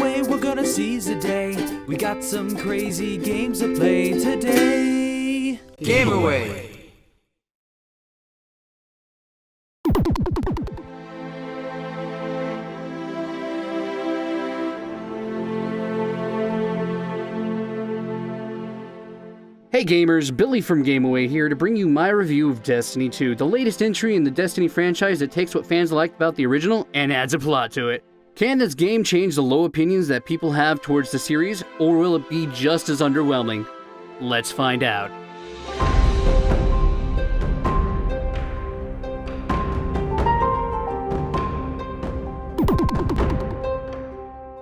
away, we're gonna seize the day. We got some crazy games to play today. Game Away! Hey gamers, Billy from Game Away here to bring you my review of Destiny 2, the latest entry in the Destiny franchise that takes what fans liked about the original and adds a plot to it. Can this game change the low opinions that people have towards the series, or will it be just as underwhelming? Let's find out.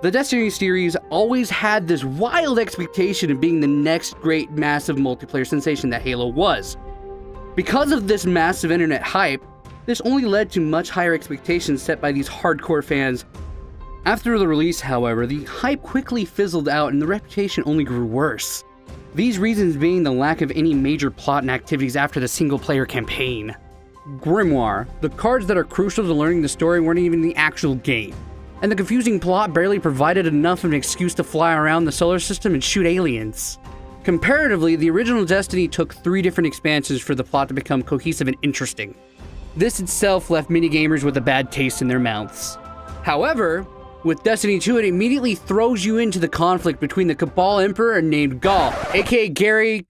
The Destiny series always had this wild expectation of being the next great massive multiplayer sensation that Halo was. Because of this massive internet hype, this only led to much higher expectations set by these hardcore fans. After the release, however, the hype quickly fizzled out and the reputation only grew worse. These reasons being the lack of any major plot and activities after the single-player campaign. Grimoire, the cards that are crucial to learning the story weren't even in the actual game. And the confusing plot barely provided enough of an excuse to fly around the solar system and shoot aliens. Comparatively, the original Destiny took 3 different expansions for the plot to become cohesive and interesting. This itself left many gamers with a bad taste in their mouths. However, with Destiny 2, it immediately throws you into the conflict between the Cabal Emperor named Gaul, aka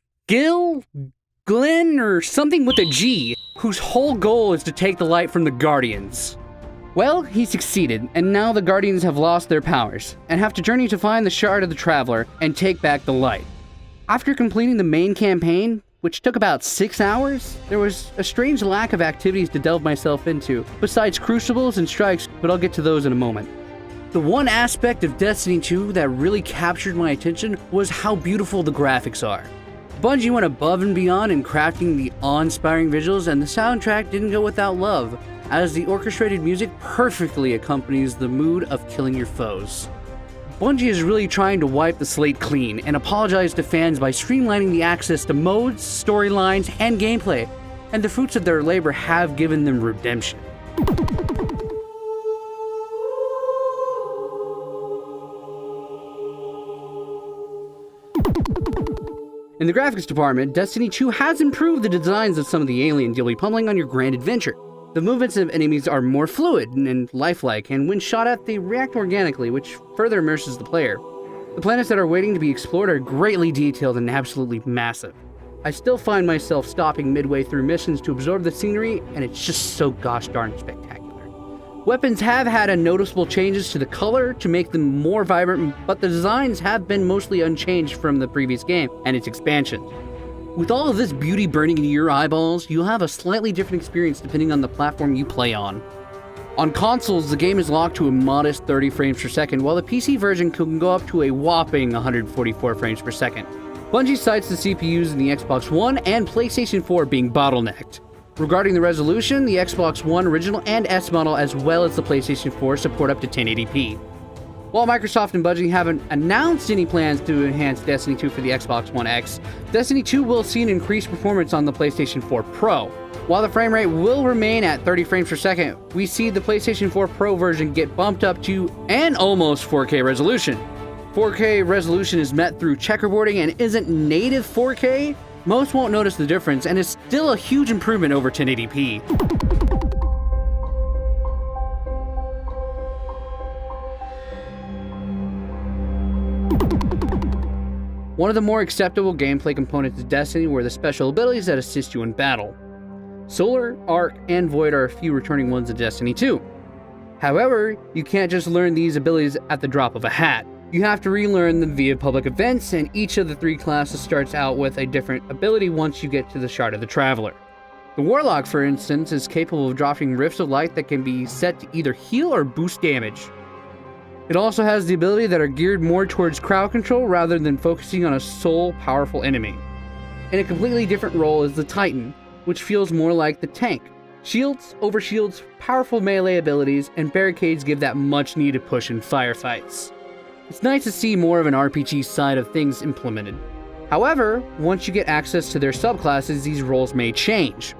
Glenn, or something with a G, whose whole goal is to take the light from the Guardians. Well, he succeeded, and now the Guardians have lost their powers, and have to journey to find the Shard of the Traveler and take back the light. After completing the main campaign, which took about 6 hours, there was a strange lack of activities to delve myself into, besides crucibles and strikes, but I'll get to those in a moment. The one aspect of Destiny 2 that really captured my attention was how beautiful the graphics are. Bungie went above and beyond in crafting the awe-inspiring visuals, and the soundtrack didn't go without love, as the orchestrated music perfectly accompanies the mood of killing your foes. Bungie is really trying to wipe the slate clean and apologize to fans by streamlining the access to modes, storylines, and gameplay, and the fruits of their labor have given them redemption. In the graphics department, Destiny 2 has improved the designs of some of the aliens you'll be pummeling on your grand adventure. The movements of enemies are more fluid and lifelike, and when shot at, they react organically, which further immerses the player. The planets that are waiting to be explored are greatly detailed and absolutely massive. I still find myself stopping midway through missions to absorb the scenery, and it's just so gosh darn spectacular. Weapons have had a noticeable changes to the color to make them more vibrant, but the designs have been mostly unchanged from the previous game and its expansions. With all of this beauty burning into your eyeballs, you'll have a slightly different experience depending on the platform you play on. On consoles, the game is locked to a modest 30 frames per second, while the PC version can go up to a whopping 144 frames per second. Bungie cites the CPUs in the Xbox One and PlayStation 4 being bottlenecked. Regarding the resolution, the Xbox One original and S model as well as the PlayStation 4 support up to 1080p. While Microsoft and Bungie haven't announced any plans to enhance Destiny 2 for the Xbox One X, Destiny 2 will see an increased performance on the PlayStation 4 Pro. While the frame rate will remain at 30 frames per second, we see the PlayStation 4 Pro version get bumped up to an almost 4K resolution. 4K resolution is met through checkerboarding and isn't native 4K. Most won't notice the difference, and is still a huge improvement over 1080p. One of the more acceptable gameplay components of Destiny were the special abilities that assist you in battle. Solar, Arc, and Void are a few returning ones in Destiny 2. However, you can't just learn these abilities at the drop of a hat. You have to relearn them via public events, and each of the 3 classes starts out with a different ability once you get to the Shard of the Traveler. The Warlock, for instance, is capable of dropping Rifts of Light that can be set to either heal or boost damage. It also has the ability that are geared more towards crowd control rather than focusing on a sole powerful enemy. In a completely different role is the Titan, which feels more like the tank. Shields, overshields, powerful melee abilities, and barricades give that much needed push in firefights. It's nice to see more of an RPG side of things implemented. However, once you get access to their subclasses, these roles may change.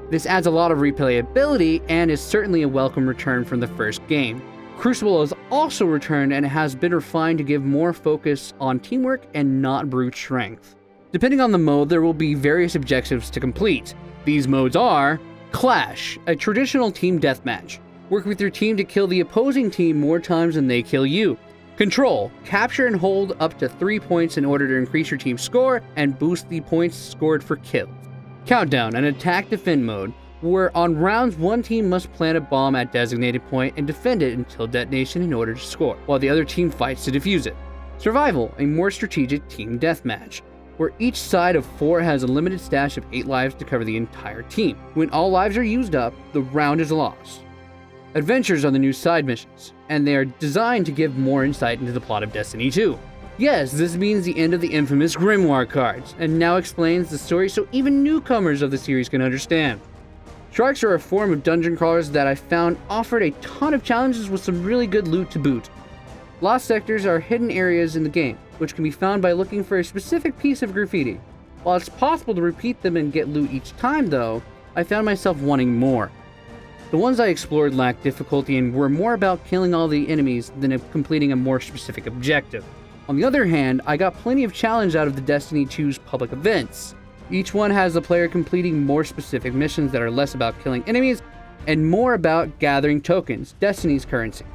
This adds a lot of replayability and is certainly a welcome return from the first game. Crucible has also returned and has been refined to give more focus on teamwork and not brute strength. Depending on the mode, there will be various objectives to complete. These modes are Clash, a traditional team deathmatch. Work with your team to kill the opposing team more times than they kill you. Control, capture and hold up to 3 points in order to increase your team's score and boost the points scored for kills. Countdown, an attack defend mode, where on rounds one team must plant a bomb at designated point and defend it until detonation in order to score, while the other team fights to defuse it. Survival, a more strategic team deathmatch, where each side of 4 has a limited stash of 8 lives to cover the entire team. When all lives are used up, the round is lost. Adventures are the new side missions, and they are designed to give more insight into the plot of Destiny 2. Yes, this means the end of the infamous Grimoire cards, and now explains the story so even newcomers of the series can understand. Sharks are a form of dungeon crawlers that I found offered a ton of challenges with some really good loot to boot. Lost sectors are hidden areas in the game, which can be found by looking for a specific piece of graffiti. While it's possible to repeat them and get loot each time though, I found myself wanting more. The ones I explored lacked difficulty and were more about killing all the enemies than completing a more specific objective. On the other hand, I got plenty of challenge out of the Destiny 2's public events. Each one has the player completing more specific missions that are less about killing enemies and more about gathering tokens, Destiny's currency.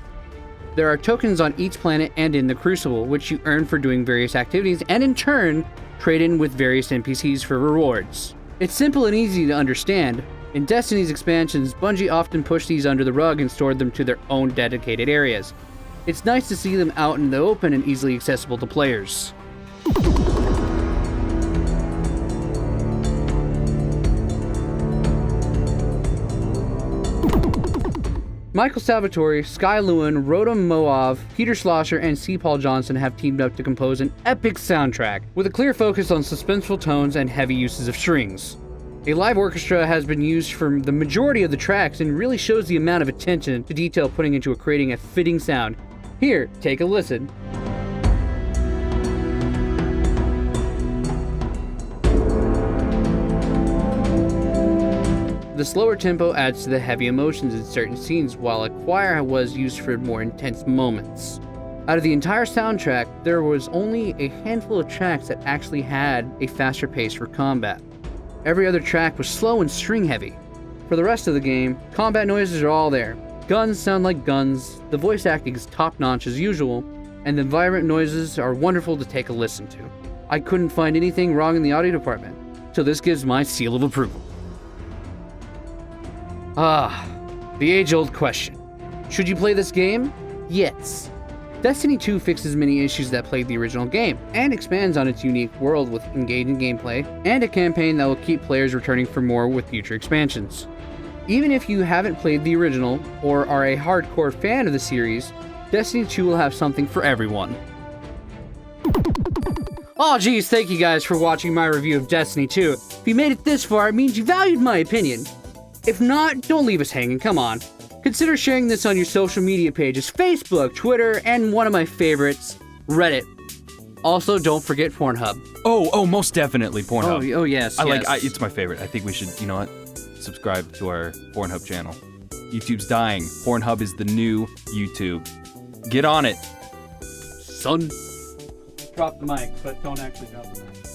There are tokens on each planet and in the Crucible, which you earn for doing various activities and in turn, trade in with various NPCs for rewards. It's simple and easy to understand. In Destiny's expansions, Bungie often pushed these under the rug and stored them to their own dedicated areas. It's nice to see them out in the open and easily accessible to players. Michael Salvatore, Sky Lewin, Rodham Moav, Peter Schlosser, and C. Paul Johnson have teamed up to compose an epic soundtrack with a clear focus on suspenseful tones and heavy uses of strings. A live orchestra has been used for the majority of the tracks and really shows the amount of attention to detail putting into creating a fitting sound. Here, take a listen. The slower tempo adds to the heavy emotions in certain scenes, while a choir was used for more intense moments. Out of the entire soundtrack, there was only a handful of tracks that actually had a faster pace for combat. Every other track was slow and string heavy. For the rest of the game, combat noises are all there. Guns sound like guns, the voice acting is top notch as usual, and the environment noises are wonderful to take a listen to. I couldn't find anything wrong in the audio department, so this gives my seal of approval. The age-old question. Should you play this game? Yes. Destiny 2 fixes many issues that plagued the original game, and expands on its unique world with engaging gameplay, and a campaign that will keep players returning for more with future expansions. Even if you haven't played the original, or are a hardcore fan of the series, Destiny 2 will have something for everyone. Aw geez, thank you guys for watching my review of Destiny 2. If you made it this far, it means you valued my opinion. If not, don't leave us hanging, come on. Consider sharing this on your social media pages, Facebook, Twitter, and one of my favorites, Reddit. Also, don't forget Pornhub. Oh, most definitely Pornhub. Oh yes, yes. It's my favorite. I think we should, you know what, subscribe to our Pornhub channel. YouTube's dying. Pornhub is the new YouTube. Get on it. Son. Drop the mic, but don't actually drop the mic.